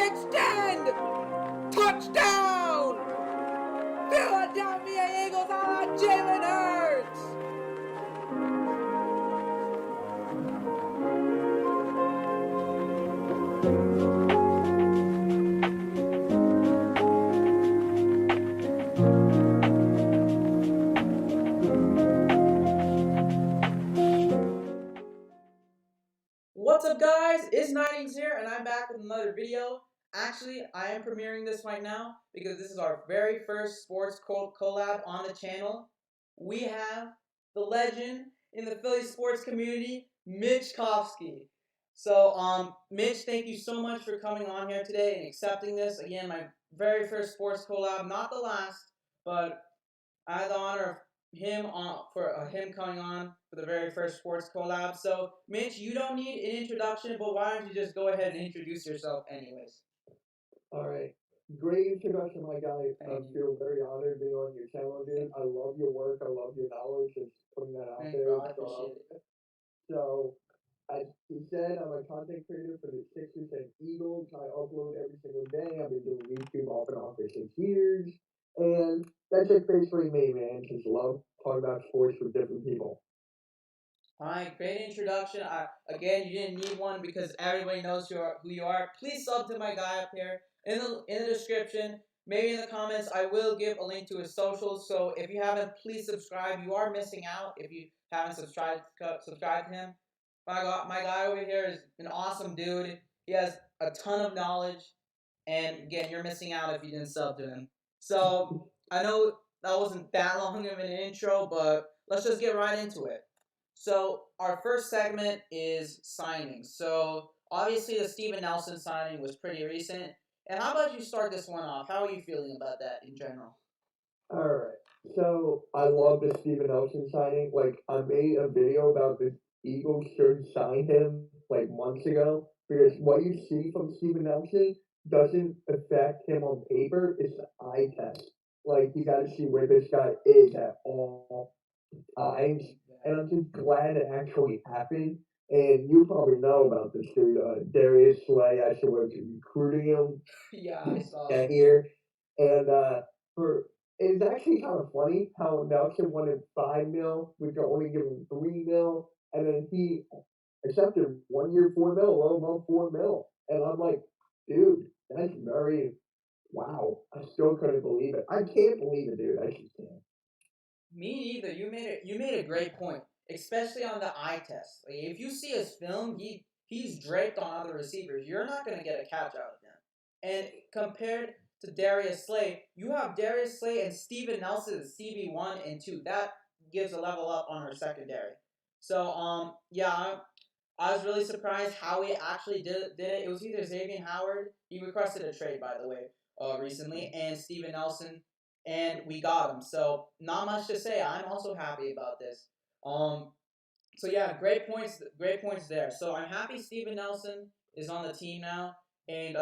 extend! Touchdown! Philadelphia Eagles on Jalen Hurts! What's up, guys? It's Nightings here, and I'm back with another video. Actually, I am premiering this right now because this is our very first sports collab on the channel. We have the legend in the Philly sports community, Mitch Kofsky. So, Mitch, thank you so much for coming on here today and accepting this. Again, my very first sports collab, not the last, but I had the honor of him coming on for the very first sports collab. So, Mitch, you don't need an introduction, but why don't you just go ahead and introduce yourself, anyways? All right. Great introduction, my guy. I Thank you. feel very honored being on your channel, dude. I love your work. I love your knowledge. Just putting that out Thank there. you, I appreciate it. So, as he said, I'm a content creator for the Sixers and Eagles. I upload every single day. I've been doing YouTube off and on for 6 years. And that's just basically me, man. Just love talking about sports with different people. All right, great introduction. Again, you didn't need one because everybody knows who you are. Please sub to my guy up here in the description. Maybe in the comments, I will give a link to his socials. So if you haven't, please subscribe. You are missing out if you haven't subscribed to him. My guy over here is an awesome dude. He has a ton of knowledge, and again, you're missing out if you didn't sub to him. So I know that wasn't that long of an intro, but let's just get right into it. So our first segment is signings. So obviously the Steven Nelson signing was pretty recent. And how about you start this one off? How are you feeling about that in general? All right. So I love the Steven Nelson signing. Like I made a video about the Eagles should sign him like months ago because what you see from Steven Nelson doesn't affect him on paper. It's the eye test. Like you got to see where this guy is at all times, and I'm just glad it actually happened. And you probably know about this dude, Darius Slay. Actually was recruiting him Yeah, I saw. that year, and for it's actually kind of funny how Nelson wanted 5 mil, we could only give him 3 mil, and then he accepted 1 year 4 mil, low about 4 mil, and I'm like, dude, that's very wow. I still couldn't believe it. I can't believe it, dude. I just can't. Me neither. You made a great point, especially on the eye test. Like, if you see his film, he's draped on other receivers. You're not gonna get a catch out of him. And compared to Darius Slay, you have Darius Slay and Steven Nelson as CB1 and 2. That gives a level up on our secondary. So yeah, I was really surprised how he actually did it. It was either Xavier Howard, he requested a trade, by the way, recently, and Steven Nelson, and we got him. So not much to say. I'm also happy about this. Um, so yeah, great points there. So I'm happy Steven Nelson is on the team now, and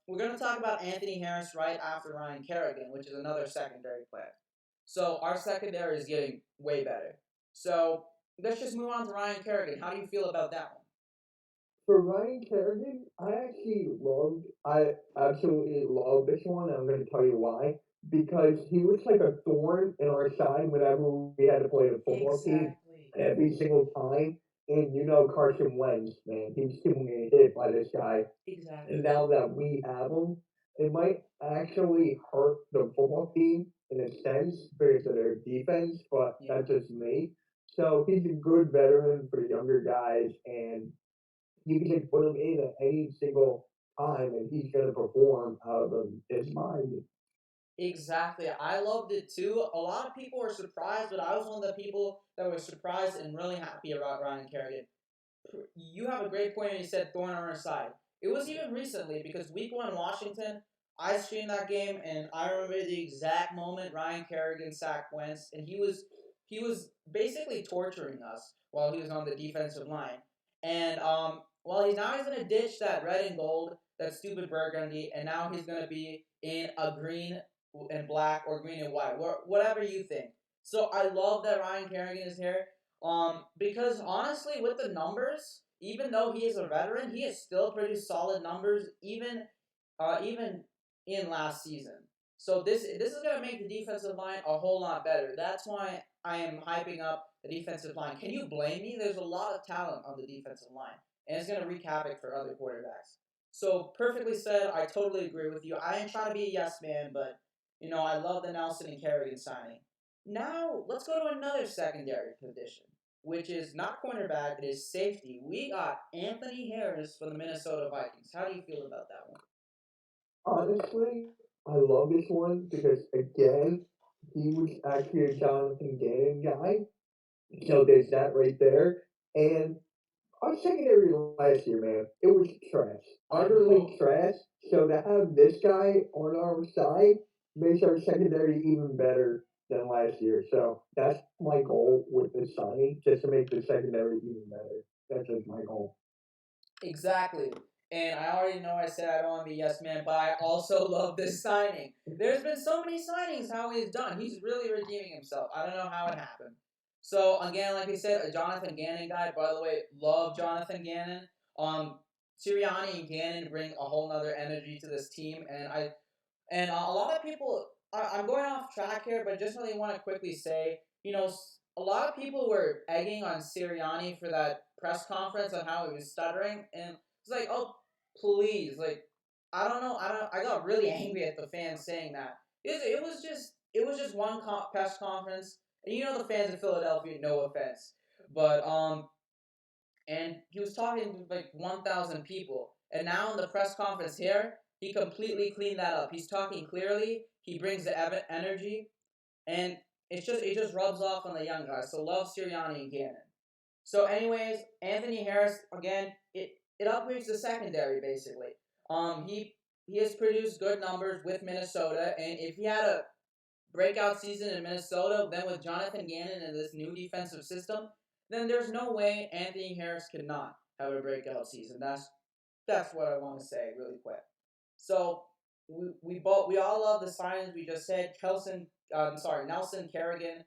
we're gonna talk about Anthony Harris right after Ryan Kerrigan, which is another secondary player. So our secondary is getting way better. So let's just move on to Ryan Kerrigan. How do you feel about that one? For Ryan Kerrigan, I absolutely love this one. I'm going to tell you why. Because he was like a thorn in our side whenever we had to play the football team Exactly. every single time. And you know Carson Wentz, man, he's still getting hit by this guy. Exactly. And now that we have him, it might actually hurt the football team in a sense because of their defense, but Yeah. that's just me. So he's a good veteran for younger guys, and you can just put him in at any single time, and he's going to perform out of his mind. Exactly. I loved it too. A lot of people were surprised, but I was one of the people that was surprised and really happy about Ryan Kerrigan. You have a great point when you said thorn on our side. It was even recently because week one Washington, I streamed that game and I remember the exact moment Ryan Kerrigan sacked Wentz, and he was basically torturing us while he was on the defensive line. And well, he's gonna ditch that red and gold, that stupid burgundy, and now he's gonna be in a green and black or green and white, whatever you think. So I love that Ryan Kerrigan is here. Because honestly, with the numbers, even though he is a veteran, he has still produced solid numbers, even even in last season. So this is gonna make the defensive line a whole lot better. That's why I am hyping up the defensive line. Can you blame me? There's a lot of talent on the defensive line, and it's gonna wreak havoc for other quarterbacks. So perfectly said. I totally agree with you. I ain't trying to be a yes man, but I love the Nelson and Kerrigan signing. Now let's go to another secondary position, which is not cornerback. It is safety. We got Anthony Harris for the Minnesota Vikings. How do you feel about that one? Honestly, I love this one because again, he was actually a Jonathan Gannon guy. So there's that right there. And our secondary last year, man, it was trash. I Utterly know. trash. So to have this guy on our side makes our secondary even better than last year. So that's my goal with this signing, just to make the secondary even better. That's just my goal. Exactly. And I already know I said I don't want to be yes man, but I also love this signing. There's been so many signings how he's done. He's really redeeming himself. I don't know how it happened. So again, like we said, a Jonathan Gannon guy. By the way, love Jonathan Gannon. Sirianni and Gannon bring a whole nother energy to this team, and a lot of people, I'm going off track here, but just really want to quickly say, a lot of people were egging on Sirianni for that press conference on how he was stuttering, and it's like, oh, please, like, I don't know, I got really angry at the fans saying that. It was just one press conference, and the fans in Philadelphia, no offense, but and he was talking to like 1,000 people. And now in the press conference here, he completely cleaned that up. He's talking clearly. He brings the energy, and it just rubs off on the young guys. So love Sirianni and Gannon. So, anyways, Anthony Harris again. It upgrades the secondary basically. He has produced good numbers with Minnesota, and if he had a breakout season in Minnesota, then with Jonathan Gannon and this new defensive system, then there's no way Anthony Harris could not have a breakout season. That's what I want to say really quick. So we all love the signings we just said. Nelson Kerrigan,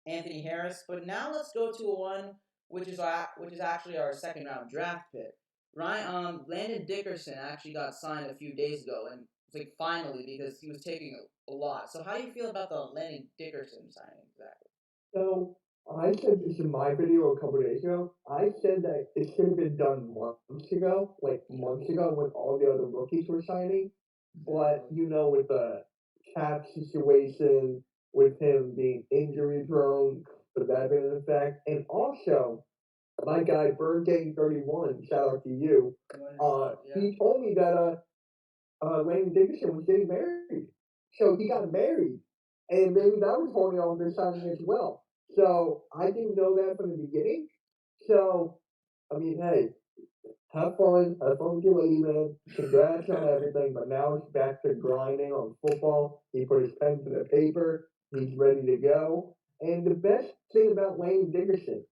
Anthony Harris. But now let's go to one which is actually our second round draft pick. Landon Dickerson actually got signed a few days ago, and it's like finally because he was taking a lot. So how do you feel about the Landon Dickerson signing exactly? So I said this in my video a couple days ago. I said that it should have been done months ago, like months ago when all the other rookies were signing. But Exactly. with the cap situation, with him being injury prone, for that being an effect, and also my guy Bird Gang 31, shout out to you. Yeah. He told me that Landon Dickerson was getting married, so he got married, and maybe that was holding on this signing as well. So I didn't know that from the beginning. So I mean, hey, have fun with your lady, man. Congrats on everything, but now it's back to grinding on football. He put his pen to the paper. He's ready to go. And the best thing about Lane Dickerson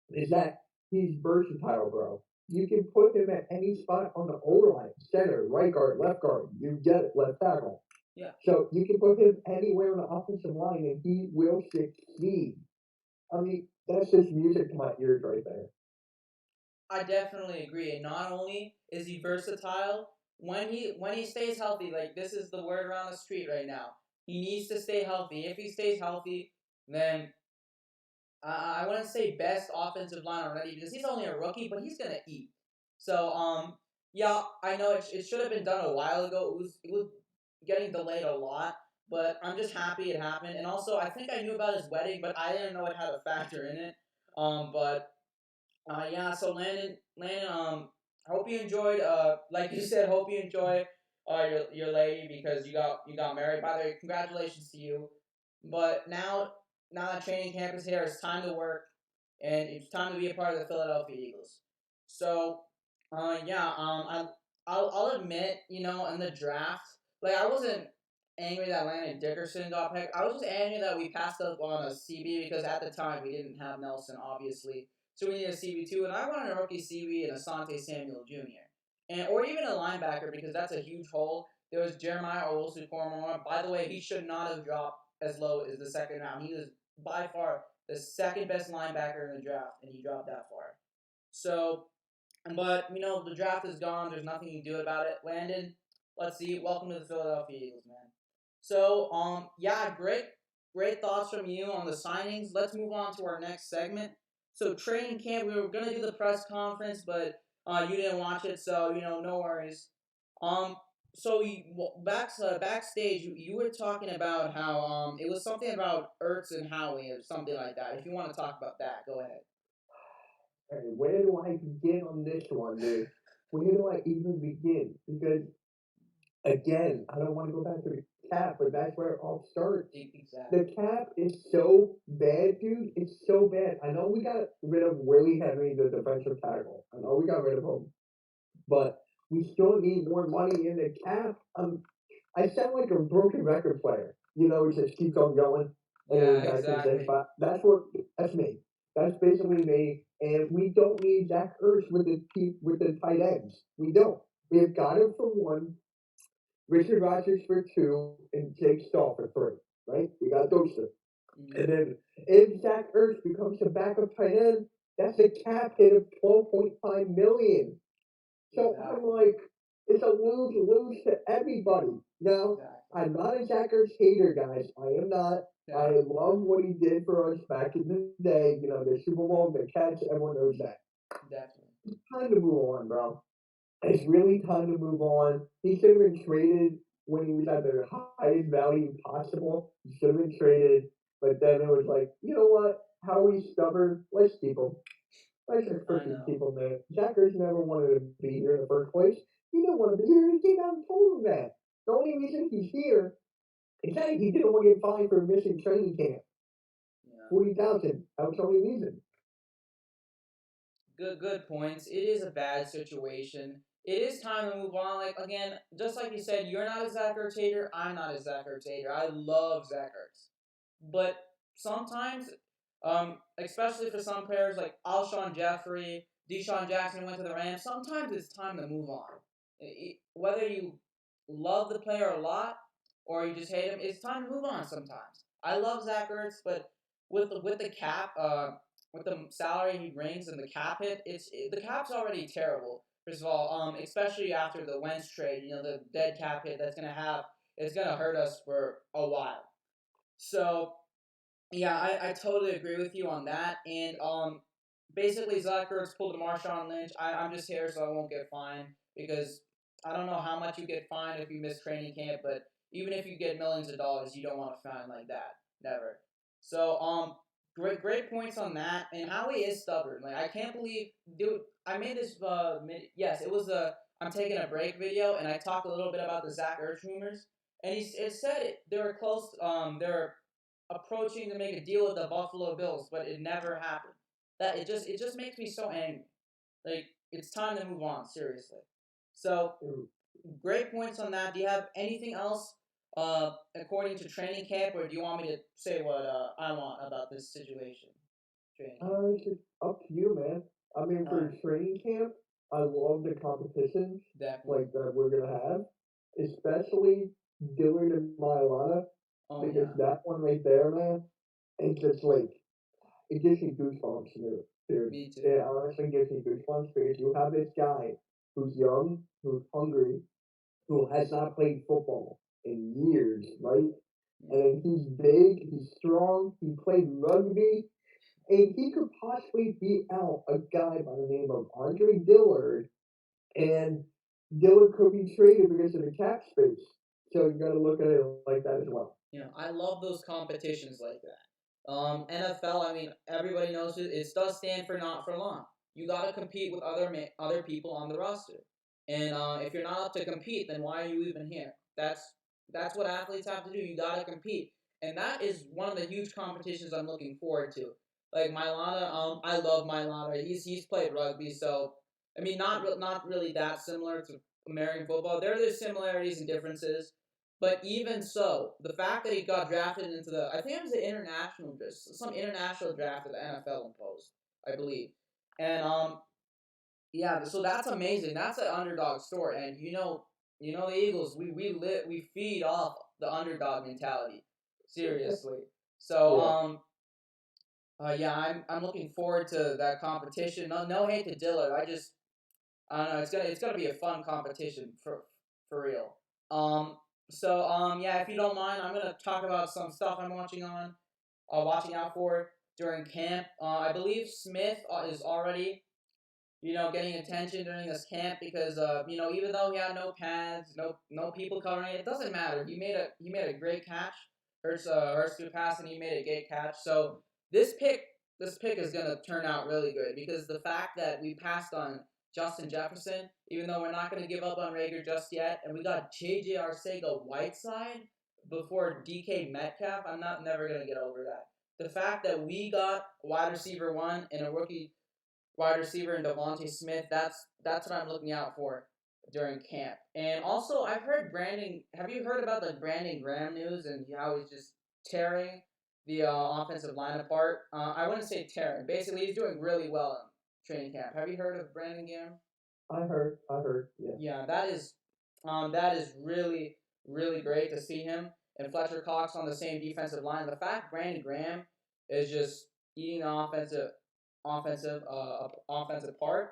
is that he's versatile, bro. You can put him at any spot on the O line, center, right guard, left guard. You get it, left tackle. Yeah. So you can put him anywhere on the offensive line, and he will succeed. I mean, that's just music to my ears right there. I definitely agree. And not only is he versatile, when he stays healthy, like this is the word around the street right now. He needs to stay healthy. If he stays healthy, then I wouldn't say best offensive line already because he's only a rookie, but he's gonna eat. So yeah, I know it should have been done a while ago. It was getting delayed a lot, but I'm just happy it happened. And also, I think I knew about his wedding, but I didn't know it had a factor in it. But yeah, so Landon, hope you enjoyed. Like you said, hope you enjoy your lady because you got married. By the way, congratulations to you. But now that training camp is here, it's time to work, and it's time to be a part of the Philadelphia Eagles. So, yeah, I'll admit, in the draft, like I wasn't angry that Landon Dickerson got picked. I was just angry that we passed up on a CB because at the time we didn't have Nelson, obviously. So we needed a CB2, and I wanted a rookie CB and Asante Samuel Jr. Or even a linebacker because that's a huge hole. There was Jeremiah Owusu-Koramoah. By the way, he should not have dropped as low as the second round. He was by far the second best linebacker in the draft, and he dropped that far. So, but the draft is gone. There's nothing you can do about it. Landon, Let's see. Welcome to the Philadelphia Eagles, man. So, yeah, great thoughts from you on the signings. Let's move on to our next segment. So, training camp, we were gonna do the press conference, but you didn't watch it, so no worries. Um, so backstage, you were talking about how it was something about Ertz and Howie or something like that. If you want to talk about that, go ahead. Hey, where do I begin on this one, dude? Where do I even begin? Because again, I don't want to go back to the cap, but that's where it all starts. Exactly. The cap is so bad, dude. It's so bad. I know we got rid of Willie Henry, the defensive tackle. I know we got rid of him, but we still need more money in the cap. I sound like a broken record player. It just keeps on going, and Yeah, then back to the same exactly. spot. That's me. That's basically me. And we don't need Zach Ertz with the tight ends. We don't. We have got him for one, Richard Rodgers for two, and Jake Stahl for three. Right? We got those two. And Mm-hmm. then if Zach Ertz becomes a backup tight end, that's a cap hit of 12.5 million. So I'm Exactly. like, it's a lose lose to everybody. Now, Exactly. I'm not a Zach Ertz hater, guys. I am not. Yeah, I love what he did for us back in the day. The Super Bowl, the catch, everyone knows that. definitely. It's time to move on, bro. It's really time to move on. He should have been traded when he was at the highest value possible. He should have been traded, but then it was like, you know what? How are we stubborn? Let's keep him. Let's just I freaking know. keep him, man. Jackers never wanted to be here in the first place. He didn't want to be here. He came out and told him that. The only reason he's here is that he didn't want to get fined for missing training camp. Yeah. 40,000. That was the only reason. Good points. It is a bad situation. It is time to move on. Like again, just like you said, you're not a Zach Ertz hater. I'm not a Zach Ertz hater. I love Zach Ertz, but sometimes, especially for some players like Alshon Jeffrey, Deshaun Jackson went to the Rams. Sometimes it's time to move on. Whether you love the player a lot or you just hate him, it's time to move on. Sometimes I love Zach Ertz, but with the cap, with the salary he brings and the cap hit, the cap's already terrible. First of all, especially after the Wentz trade, the dead cap hit that's gonna have it's gonna hurt us for a while. So yeah, I totally agree with you on that. And basically Zach Ertz pulled a Marshawn Lynch. I'm just here so I won't get fined because I don't know how much you get fined if you miss training camp, but even if you get millions of dollars, you don't want to fine like that. Never. So great points on that. And Howie is stubborn. Like I can't believe, dude. I made this. Yes, it was a I'm taking a break video, and I talked a little bit about the Zach Ertz rumors. And it said it. They were close. They were approaching to make a deal with the Buffalo Bills, but it never happened. It just makes me so angry. Like it's time to move on, seriously. So great points on that. Do you have anything else according to training camp, or do you want me to say what I want about this situation? Training camp. It's just up to you, man. I mean, All for right, training camp, I love the competitions definitely. like that we're gonna have, especially Dillard and Mailata, Oh because yeah, that one right there, man, it's just like it gives me goosebumps, dude. me too. It honestly gives me goosebumps because you have this guy who's young, who's hungry, who has not played football in years, right? Yeah. And he's big, he's strong, he played rugby, and he could possibly beat out a guy by the name of Andre Dillard, and Dillard could be traded because of the cap space. So you got to look at it like that as well. I love those competitions like that. NFL, I mean, everybody knows it does stand for not for long. You got to compete with other people on the roster, and if you're not up to compete, then why are you even here? That's what athletes have to do. You got to compete, and that is one of the huge competitions I'm looking forward to. Like Mylana, I love Mylana. He's played rugby, so I mean, not really that similar to American football. There's similarities and differences, but even so, the fact that he got drafted into I think it was the some international draft that the NFL imposed, I believe, and yeah, so that's amazing. That's an underdog story, and the Eagles, we feed off the underdog mentality, seriously. So Yeah. yeah, I'm looking forward to that competition. No hate to Dillard, I don't know, it's gonna be a fun competition for real. Um, yeah, if you don't mind, I'm gonna talk about some stuff I'm watching out for during camp. I believe Smith is already getting attention during this camp because even though he had no pads, no people covering it, it doesn't matter. He made a great catch. Hurts through pass and he made a great catch. So this pick this pick is gonna turn out really good because the fact that we passed on Justin Jefferson, even though we're not gonna give up on Rager just yet, and we got JJ Arcega Whiteside before DK Metcalf, I'm not never gonna get over that. The fact that we got wide receiver one and a rookie wide receiver in Devontae Smith. That's what I'm looking out for during camp. And also, I've heard Brandon. Have you heard about the Brandon Graham news and how he's just tearing the offensive line apart? I wouldn't say tearing. Basically, he's doing really well in training camp. Have you heard of Brandon Graham? I heard, yeah. Yeah, that is really really great to see him and Fletcher Cox on the same defensive line. The fact Brandon Graham is just eating the offensive part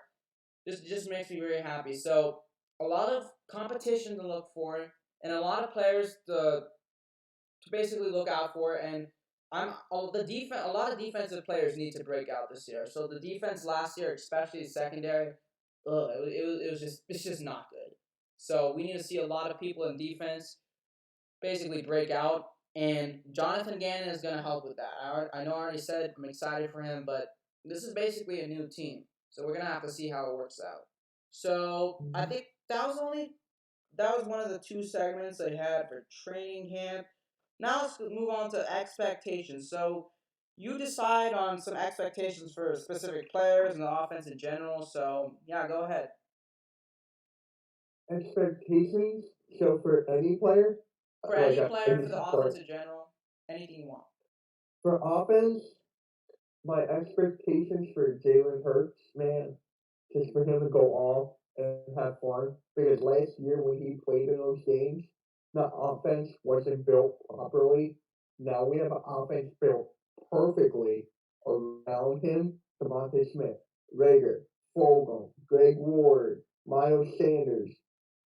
just makes me very happy. So a lot of competition to look for and a lot of players to basically look out for. And a lot of defensive players need to break out this year. So the defense last year, especially secondary, it's just not good. So we need to see a lot of people in defense basically break out. And Jonathan Gannon is going to help with that. I know I already said I'm excited for him, but this is basically a new team. So we're going to have to see how it works out. So I Mhm. think that was one of the two segments I had for training camp. Now let's move on to expectations. So you decide on some expectations for specific players and the offense in general. So yeah, go ahead. Expectations. So for any player, For like any I player, for just the offense start in general, anything you want. for offense. My expectations for Jalen Hurts, man, just for him to go off and have fun. Because last year when he played in those games, the offense wasn't built properly. Now we have an offense built perfectly around him. Devontae Smith, Rager, Fulgham, Greg Ward, Miles Sanders,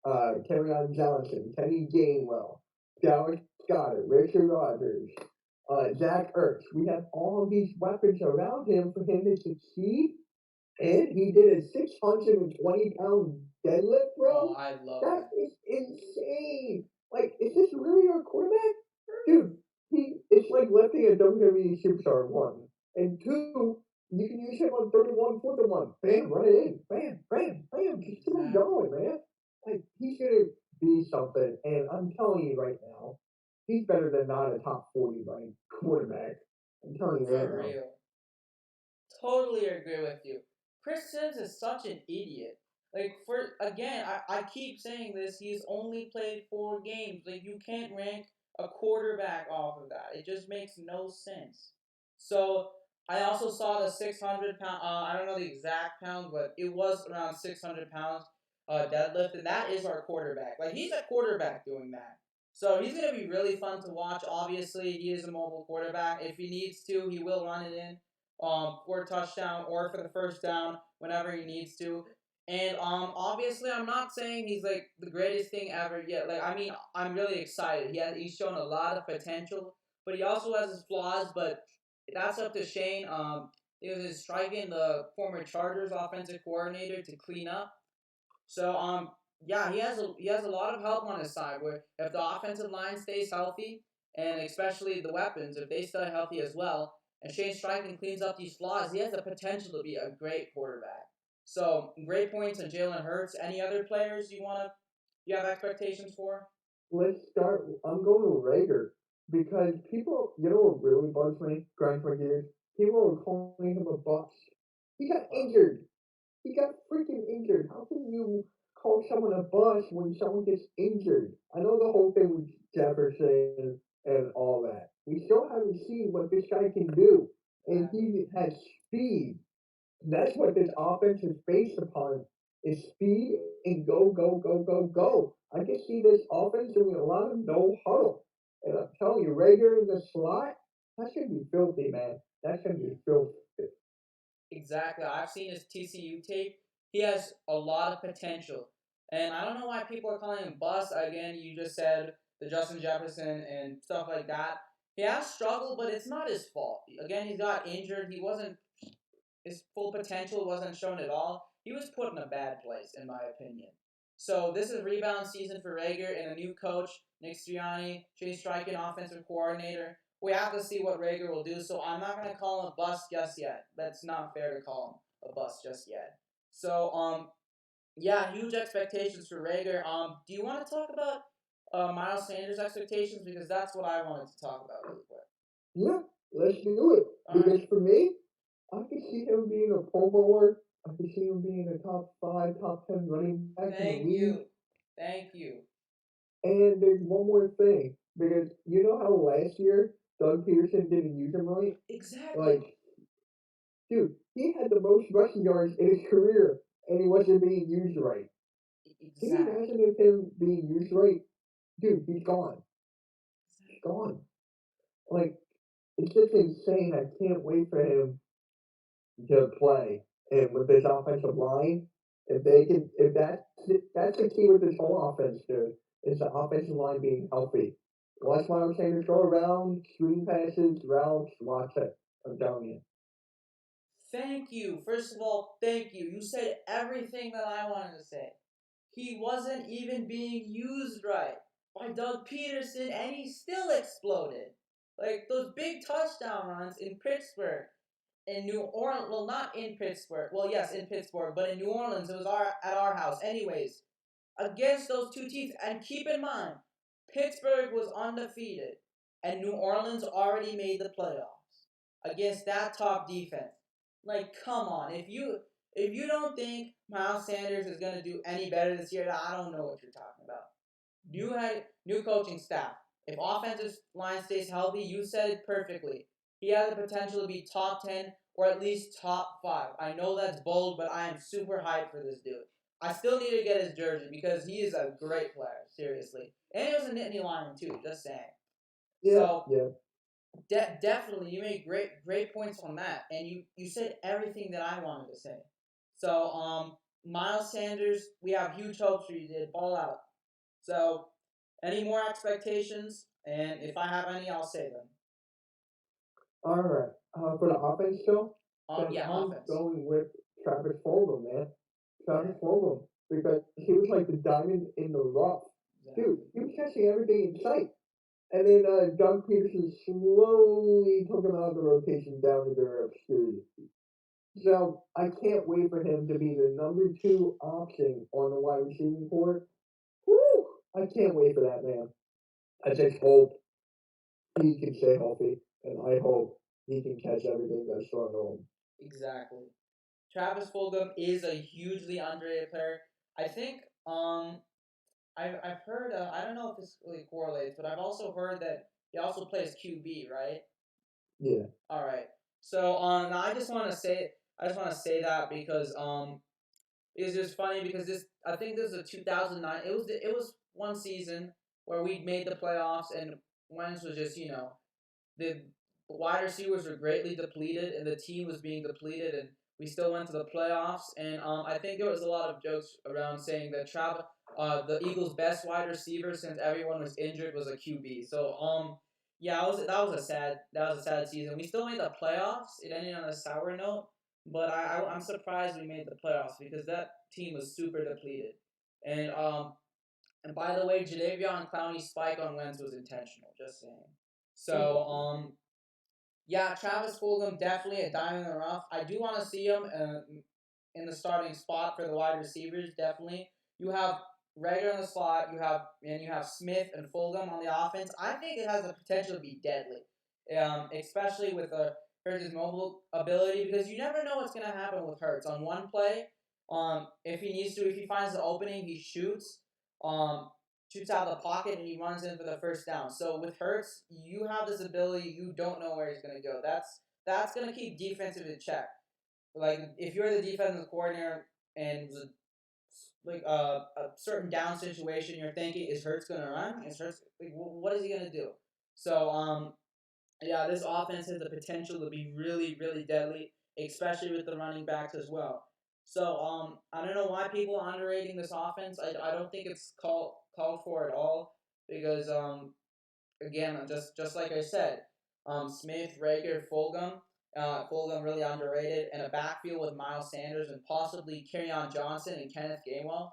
Kerryon Johnson, Kenny Gainwell, Dallas Goddard, Richard Rodgers, Zach Ertz. We have all of these weapons around him for him to succeed. And he did a 620-pound deadlift, Oh, bro. I love That that. is insane. Like, is this really our quarterback? Dude, it's like lifting a WWE superstar, one. And two, you can use him on 31, 4 to 1. Bam, run it in. Bam, bam, bam. Just keep him Exactly. going, man. Like, he's going to be something. And I'm telling you right now, he's better than not a top 40 ranked quarterback. I'm telling you that For now. real. Totally agree with you. Chris Sims is such an idiot. Like for again, I keep saying this. He's only played 4 games. Like you can't rank a quarterback off of that. It just makes no sense. So I also saw the 600 pound. I don't know the exact pound, but it was around 600 pounds deadlift, and that is our quarterback. Like he's a quarterback doing that. So he's gonna be really fun to watch. Obviously, he is a mobile quarterback. If he needs to, he will run it in for a touchdown or for the first down whenever he needs to. And obviously, I'm not saying he's like the greatest thing ever yet. Like, I mean, I'm really excited. He's shown a lot of potential, but he also has his flaws. But that's up to Shane. It was his striking the former Chargers offensive coordinator to clean up. So yeah, he has a lot of help on his side. Where if the offensive line stays healthy, and especially the weapons, if they stay healthy as well, and Shane Steichen cleans up these flaws, he has the potential to be a great quarterback. So great points on Jalen Hurts. Any other players you have expectations for? Let's start. I'm going to Rager because people, what really bugs me, grinds my gears? People are calling him a bust. He got Wow. injured. He got freaking injured. How can you call someone a bust when someone gets injured? I know the whole thing with Jefferson and all that. We still haven't seen what this guy can do, and Exactly. he has speed. That's what this offense is based upon is speed and go, go, go, go, go. I can see this offense doing a lot of no huddle. And I'm telling you, Rager in the slot, that's gonna be filthy, man. That's gonna be filthy. Exactly. I've seen his TCU tape. He has a lot of potential. And I don't know why people are calling him bust. Again, you just said the Justin Jefferson and stuff like that. He has struggled, but it's not his fault. Again, he got injured. He wasn't his full potential wasn't shown at all. He was put in a bad place, in my opinion. So this is rebound season for Rager and a new coach, Nick Sirianni, Chase Steichen, offensive coordinator. We have to see what Rager will do. So I'm not gonna call him a bust just yet. That's not fair to call him a bust just yet. So yeah, huge expectations for Rager. Do you want to talk about Miles Sanders' expectations because that's what I wanted to talk about really quick. Yeah, let's do it. All right. Because for me, I could see him being a Pro Bowler. I could see him being a top 5, top 10 running back in the Thank league. you. Thank you. And there's one more thing, because you know how last year Doug Peterson didn't use him right? Exactly. Like, dude, he had the most rushing yards in his career, and he wasn't being used right. Can you Exactly. imagine if him being used right? Dude, he's gone. He's gone. Like, it's just insane. I can't wait for him to play. And with this offensive line, if they can, if that's the key with this whole offense, dude, is the offensive line being healthy. Watch Miles Sanders go around, screen passes, routes, watch it. I'm telling you. Thank you. First of all, thank you. You said everything that I wanted to say. He wasn't even being used right by Doug Peterson, and he still exploded. Like those big touchdown runs in Pittsburgh, in New Orleans. Well, not in Pittsburgh. Well, yes, in Pittsburgh, but in New Orleans, it was at our house. Anyways, against those two teams, and keep in mind, Pittsburgh was undefeated, and New Orleans already made the playoffs against that top defense. Like, come on, if you don't think Miles Sanders is gonna do any better this year, I don't know what you're talking about. New coaching staff. If offensive line stays healthy, you said it perfectly. He has the potential to be top 10 or at least top 5. I know that's bold, but I am super hyped for this dude. I still need to get his jersey because he is a great player, seriously. And he was a Nittany lineman too, just saying. Yeah, So yeah. definitely, you made great points on that, and you said everything that I wanted to say. So Miles Sanders, we have huge hopes for you. Did ball out. So any more expectations? And if I have any, I'll say them. All right. For the offense, though, then Yeah, I'm offense. going with Travis Fulgham, man. Yeah, Travis Fulgham. Because he was like the diamond in the rough. Dude, exactly. he was catching everything in sight. And then Doug Peterson slowly took him out of the rotation down into obscurity. So I can't wait for him to be the number 2 option on the wide receiving court. Woo! I can't wait for that, man. I just hope he can stay healthy, and I hope he can catch everything that's thrown to him. Exactly. Travis Fulgham is a hugely underrated player. I think I've heard I don't know if this really correlates, but I've also heard that he also plays QB, right? Yeah, All right. So now I just want to say that because it's just funny because this I think this is a 2009. It was one season where we made the playoffs and Wentz was just the wide receivers were greatly depleted and the team was being depleted and we still went to the playoffs and I think there was a lot of jokes around saying that the Eagles' best wide receiver since everyone was injured was a QB. So yeah, that was a sad season. We still made the playoffs. It ended on a sour note, but I'm surprised we made the playoffs because that team was super depleted. And and by the way, Jadavion Clowney's spike on Wentz was intentional. Just saying. So yeah, Travis Fulgham definitely a diamond in the rough. I do want to see him in the starting spot for the wide receivers. Definitely, you have Rager in the slot. You have Smith and Fulgham on the offense. I think it has the potential to be deadly, especially with Hurts' mobile ability because you never know what's gonna happen with Hurts on one play. If he finds the opening, he shoots. Um, Shoots out of the pocket and he runs in for the first down. So with Hurts, you have this ability. You don't know where he's going to go. That's going to keep defensive in check. Like if you're the defensive coordinator and like a certain down situation, you're thinking, is Hurts going to run? Is Hurts like what is he going to do? So yeah, this offense has the potential to be really deadly, especially with the running backs as well. So I don't know why people are underrating this offense. I don't think it's called for at all because again, just like I said, Smith, Rager, Fulgham really underrated, and a backfield with Miles Sanders and possibly Kerryon Johnson and Kenneth Gainwell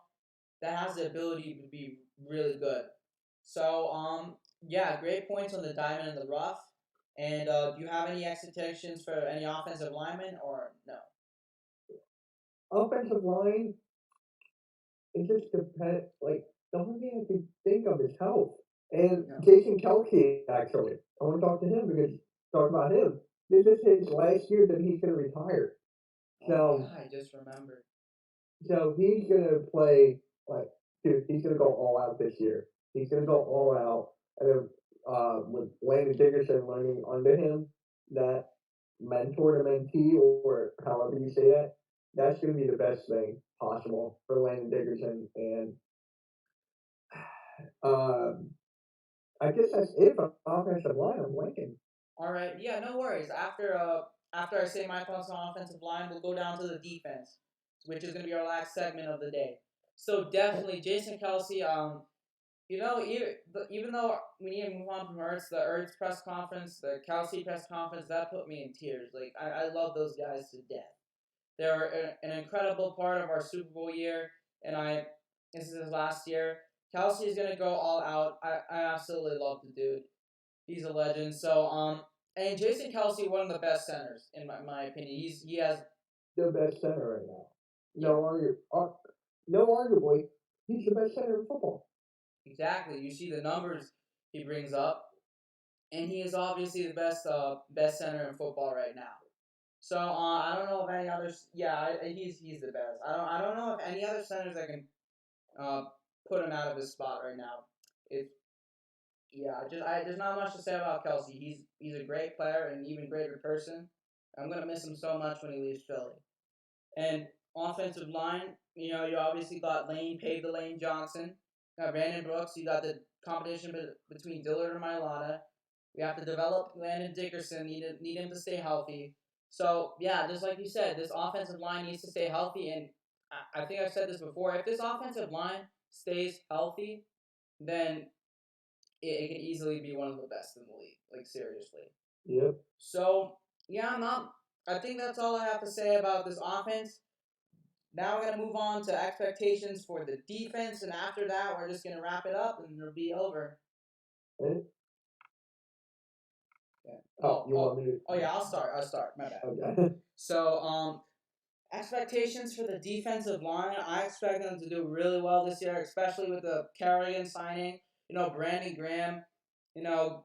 that has the ability to be really good. So yeah, great points on the diamond and the rough. And do you have any expectations for any offensive linemen or no? Offensive line, it just depends. Like the only thing I can think of is health. And No. Jason Kelsey, actually, I want to talk to him because talk about him. This is his last year that he's going to retire. Oh So, yeah, I just remembered. so he's going to play like, dude, he's going to go all out this year. He's going to go all out, and then with Landon Dickerson learning under him, that mentor to mentee, or however you say that, that's going to be the best thing possible for Landon Dickerson. And um, I guess that's it for offensive line. I'm blanking. All right, yeah, no worries. After I say my thoughts on offensive line, we'll go down to the defense, which is going to be our last segment of the day. So definitely, Jason Kelsey. Even though we need to move on from Ertz, the Ertz press conference, the Kelsey press conference, that put me in tears. Like I love those guys to death. They're an incredible part of our Super Bowl year, and this is his last year. Kelsey is gonna go all out. I absolutely love the dude. He's a legend. So and Jason Kelsey, one of the best centers in my opinion. He has The best center right now. yeah, No arguably, he's the best center in football. exactly. You see the numbers he brings up, and he is obviously the best center in football right now. So I don't know if any others. Yeah, he's the best. I don't know if any other centers that can uh, put him out of his spot right now. If yeah, there's not much to say about Kelsey. He's a great player and an even greater person. I'm gonna miss him so much when he leaves Philly. And offensive line, you obviously got Lane, pave the lane Johnson. Got Brandon Brooks. You got the competition between Dillard and Mailata. We have to develop Landon Dickerson. Need him to stay healthy. So yeah, just like you said, this offensive line needs to stay healthy. And I think I've said this before. If this offensive line stays healthy, then it can easily be one of the best in the league. Like seriously. Yep. So yeah, I think that's all I have to say about this offense. Now we're gonna move on to expectations for the defense, and after that, we're just gonna wrap it up and it'll be over. And, Yeah. you want me to? Oh yeah. I'll start. My bad. Okay. So expectations for the defensive line. I expect them to do really well this year, especially with the Kerrigan signing. Brandon Graham. You know,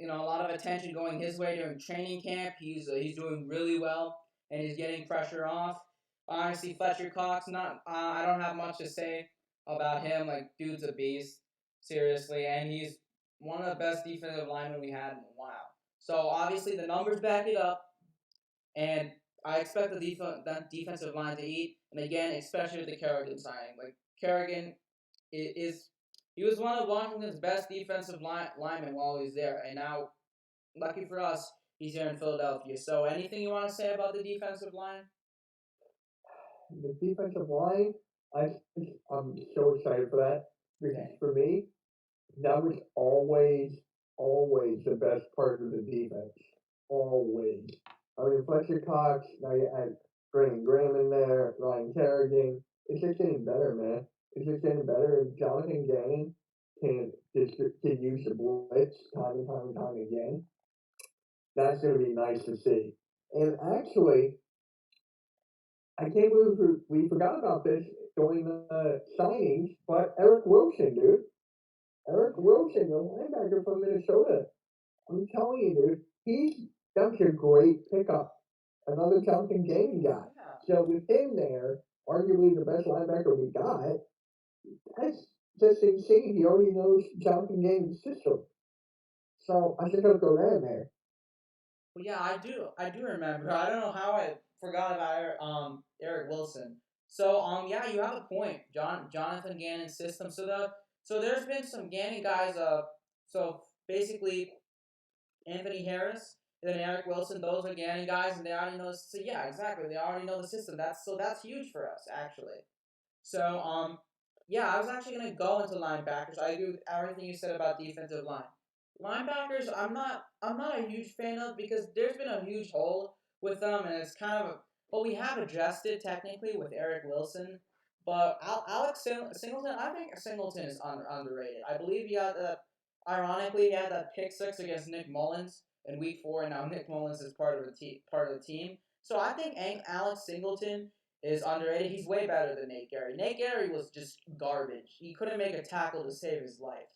a lot of attention going his way during training camp. He's doing really well and he's getting pressure off. Honestly, Fletcher Cox, not I don't have much to say about him. Like, dude's a beast, seriously, and he's one of the best defensive linemen we had in a while. So obviously the numbers back it up, and I expect that defensive line to eat. And again, especially with the Kerrigan signing, like Kerrigan is he was one of Washington's best defensive linemen while he was there, and now, lucky for us, he's here in Philadelphia. So, anything you want to say about the defensive line? The defensive line, I I'm so excited for that because Same. for me, that was always the best part of the defense. Always. I mean, Fletcher Cox. Now you add Brandon Graham in there, Ryan Kerrigan. It's just getting better, man. It's just getting better. If Jonathan Gannon can use the blitz time and time and time again, that's going to be nice to see. And actually, I can't believe we forgot about this during the signings, but Eric Wilson, dude. Eric Wilson, the linebacker from Minnesota. I'm telling you, dude, that's a great pickup. Another Jonathan Gannon guy. Yeah. So with him there, arguably the best linebacker we got, that's just insane. He already knows Jonathan Gannon's system. So I just gotta throw that in there. Well, yeah, I do. I do remember. I don't know how I forgot about Eric Wilson. So yeah, you have a point. Jonathan Gannon's system. So there's been some Gannon guys. So basically Anthony Harris. And then Eric Wilson, those are Ganny guys, and they already know. So yeah, exactly. They already know the system. That's huge for us actually. So yeah, I was actually gonna go into linebackers. I agree with everything you said about defensive line. Linebackers, I'm not a huge fan of because there's been a huge hole with them, and it's kind of well, we have addressed it technically with Eric Wilson, but Alex Singleton, I think Singleton is underrated. I believe he had ironically he had that pick six against Nick Mullins in Week 4, and now Nick Mullins is part of the team. So I think Alex Singleton is underrated. He's way better than Nate Gary. Nate Gary was just garbage. He couldn't make a tackle to save his life.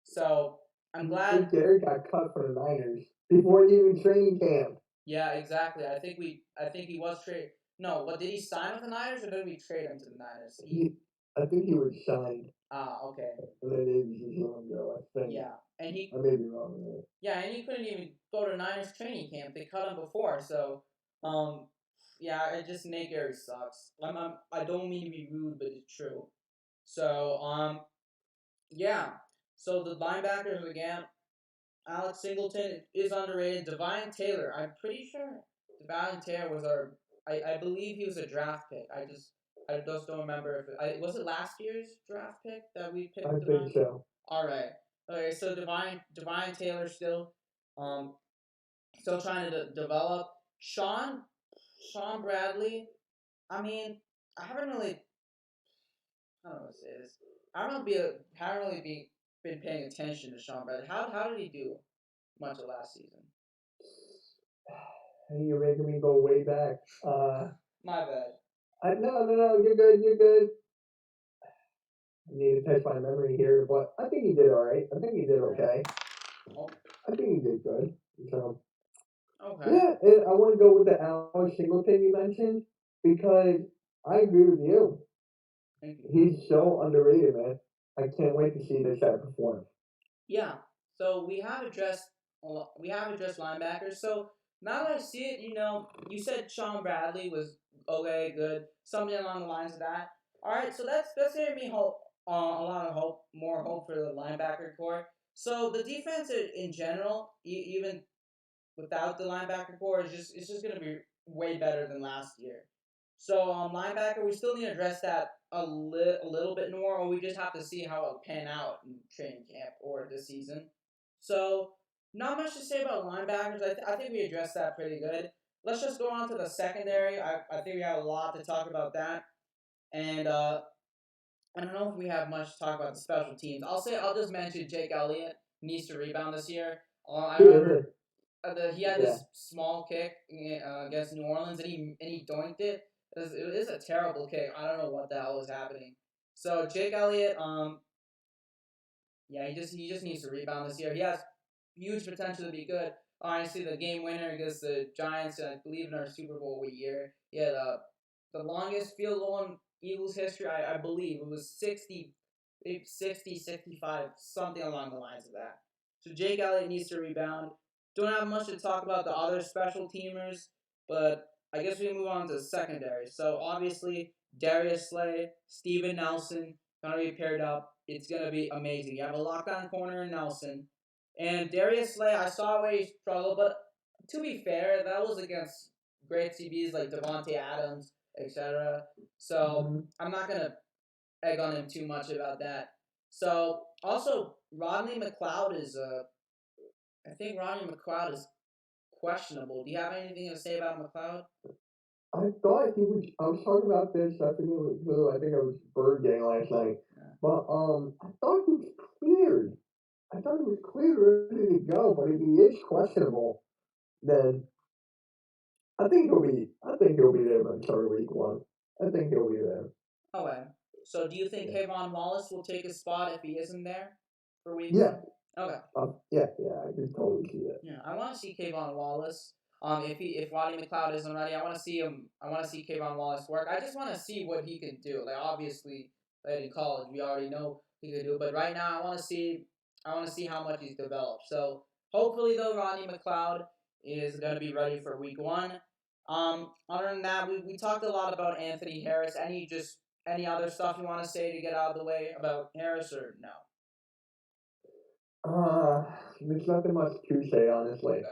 So I'm glad. Nate Gary got cut from the Niners before even training camp. Yeah, exactly. I think he was traded. No, what did he sign with the Niners or did we trade him to the Niners? I think he was signed, Okay. and then they just let him go. I think. Yeah, and he. I may be wrong with it. Yeah, and he couldn't even go to Niners training camp. They cut him before, so um, yeah, it just Nate Gary sucks. I don't mean to be rude, but it's true. So yeah. So the linebackers again, Alex Singleton is underrated. Divine Taylor, I'm pretty sure Divine Taylor was I believe he was a draft pick. I just don't remember if was it last year's draft pick that we picked I Divine. think so. All right. Okay, so Divine Taylor um still trying to develop. Sean Bradley. I mean, I haven't really I don't know what to say this. Haven't really been paying attention to Sean Bradley. How did he do much of last season? Hey, you're making me go way back. My bad. No, you're good, you're good. I need to test my memory here, but I think he did all right. I think he did okay. Oh, I think he did good. So okay. yeah, and I want to go with the Alex Singleton you mentioned because I agree with you. Thank you. He's so underrated, man. I can't wait to see this guy perform. Yeah. So we have addressed linebackers. So now that I see it, you said Sean Bradley was okay, good, something along the lines of that. All right, so that's giving me hope, a lot of hope, more hope for the linebacker core. So the defense in general, even without the linebacker core, it's just gonna be way better than last year. So linebacker, we still need to address that a little bit more, or we just have to see how it'll pan out in training camp or this season. So not much to say about linebackers. I think we addressed that pretty good. Let's just go on to the secondary. I think we have a lot to talk about that, and I don't know if we have much to talk about the special teams. I'll just mention Jake Elliott needs to rebound this year. I remember he had Yeah. this small kick against New Orleans, and he doinked it. It was a terrible kick. I don't know what the hell was happening. So Jake Elliott, yeah, he just needs to rebound this year. He has huge potential to be good. Honestly, the game winner against the Giants, I believe in our Super Bowl year, he had the longest field goal in Eagles history. I believe it was 65, something along the lines of that. So Jake Elliott needs to rebound. Don't have much to talk about the other special teamers, but I guess we move on to secondary. So obviously Darius Slay, Steven Nelson gonna be paired up. It's gonna be amazing. You have a lockdown corner in Nelson, and Darius Slay. I saw where he struggled, but to be fair, that was against great CBs like Devontae Adams, etc. So Mm-hmm. I'm not gonna egg on him too much about that. So also Rodney McLeod is I think Rodney McLeod is questionable. Do you have anything to say about McLeod? I thought he was. I was talking about this. I forget who. I think it was Bird Gang last night. Yeah. But I thought he was cleared. I thought he was cleared, ready to go. But if he is questionable, then I think he'll be. I think he'll be there by start week one. I think he'll be there. Okay. So do you think Yeah. Kayvon Wallace will take his spot if he isn't there for week Yeah. one? Okay. Yeah. I can totally see that. Yeah, I want to see Kayvon Wallace. If Rodney McLeod isn't ready, I want to see him. I want to see Kayvon Wallace work. I just want to see what he can do. Like obviously, like in college, we already know he can do. But right now, I want to see. I want to see how much he's developed. So hopefully, though, Rodney McLeod is going to be ready for week one. Other than that, we talked a lot about Anthony Harris. Any other stuff you want to say to get out of the way about Harris or no? There's nothing much to say, honestly. Okay.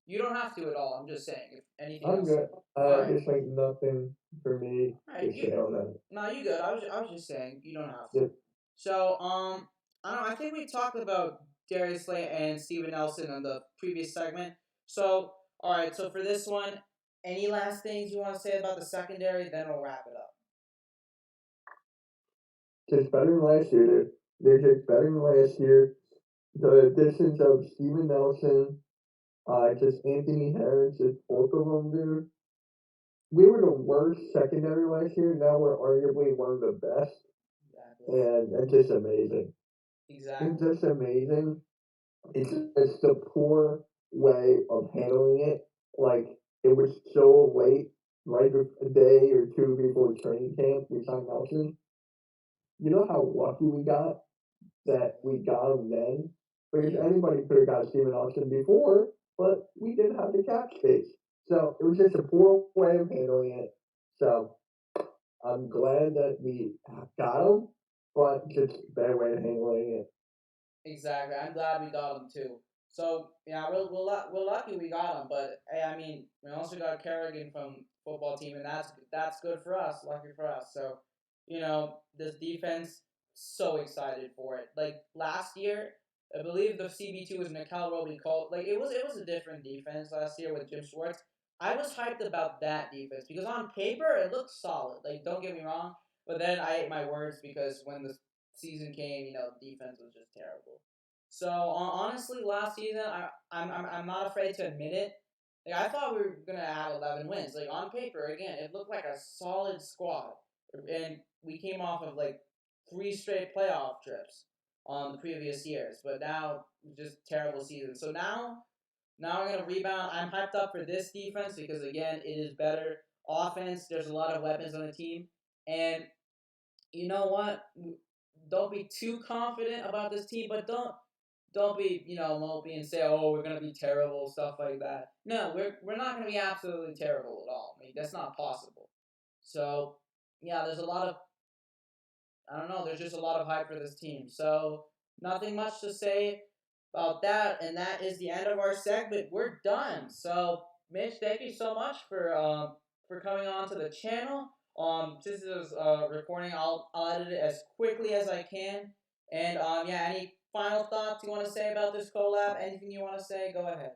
You don't have to at all. I'm just saying. If anything I'm else. good. All right. Just like nothing for me All right. to say on that. No, you good. I was just saying you don't have to. Yep. So I don't know. I think we talked about Darius Slay and Steven Nelson in the previous segment. So all right. So for this one, any last things you want to say about the secondary? Then we'll wrap it up. Just better than last year, dude. They're just better than last year. The additions of Steven Nelson, just Anthony Harris, just both of them, dude. We were the worst secondary last year. Now we're arguably one of the best, Exactly. and it's just amazing. It's Exactly. just amazing. It's the poor way of handling it. Like it was so late, right a day or two before training camp, we signed Nelson. You know how lucky we got that we got him then? Because Yeah. anybody could have got Steven Austin before, but we didn't have the cap space. So it was just a poor way of handling it. So I'm glad that we got him, but just a bad way of handling it. Exactly. I'm glad we got him too. So yeah, we're lucky we got him, but hey, I mean, we also got Kerrigan from football team, and that's good for us. Lucky for us. So, this defense, so excited for it. Like last year, I believe the CB2 was Nickel Roby Cole. Like it was a different defense last year with Jim Schwartz. I was hyped about that defense because on paper it looked solid. Like don't get me wrong, but then I ate my words because when the season came, defense was just terrible. So honestly, last season, I'm not afraid to admit it. Like I thought we were gonna have 11 wins. Like on paper, again, it looked like a solid squad, and we came off of like three straight playoff trips on the previous years. But now, just terrible season. So now we're gonna rebound. I'm hyped up for this defense because again, it is better offense. There's a lot of weapons on the team, and you know what? Don't be too confident about this team, but don't be mopey and say, oh, we're gonna be terrible, stuff like that. No, we're not gonna be absolutely terrible at all. I mean, that's not possible. So yeah, there's a lot of I don't know. There's just a lot of hype for this team. So nothing much to say about that, and that is the end of our segment. We're done. So Mitch, thank you so much for coming on to the channel. This is recording. I'll edit it as quickly as I can. And yeah, any final thoughts you want to say about this collab? Anything you want to say? Go ahead.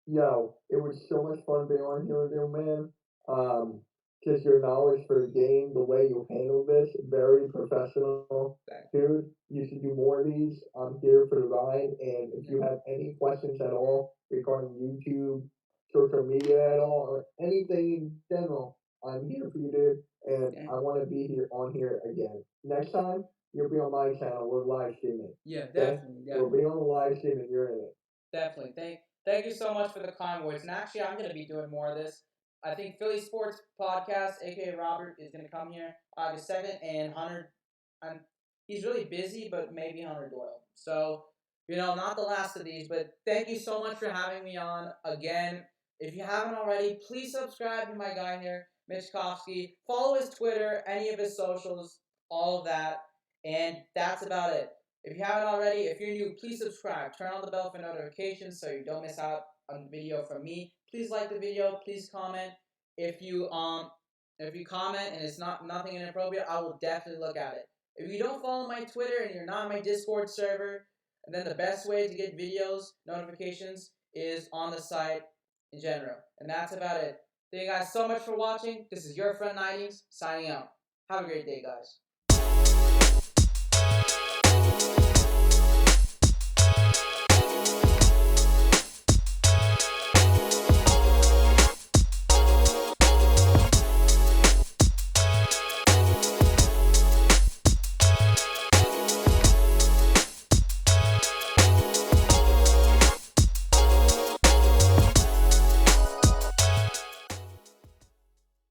Yo, it was so much fun being on here with you, man. Just your knowledge for the game, the way you handle this, very professional. Thank Dude, you should do more of these. I'm here for the ride. And if you. you have any questions at all regarding YouTube, social media at all, or anything in general, I'm here for you, dude. And Yeah. I want to be here on here again. Next time, you'll be on my channel. We're live streaming. Yeah, Okay? definitely, We'll definitely. be on the live stream and you're in it. Definitely. Thank you so much for the kind words. And actually, I'm going to be doing more of this. I think Philly Sports Podcast, aka Robert, is going to come here August 2nd, and Hunter, I'm, he's really busy, but maybe Hunter Doyle. So, not the last of these, but thank you so much for having me on again. If you haven't already, please subscribe to my guy here, Mitch Kofsky. Follow his Twitter, any of his socials, all of that. And that's about it. If you haven't already, if you're new, please subscribe. Turn on the bell for notifications so you don't miss out on the video from me. Please like the video. Please comment. If you comment and it's not nothing inappropriate, I will definitely look at it. If you don't follow my Twitter and you're not on my Discord server, then the best way to get videos notifications is on the site in general. And that's about it. Thank you guys so much for watching. This is your friend 90s signing out. Have a great day, guys.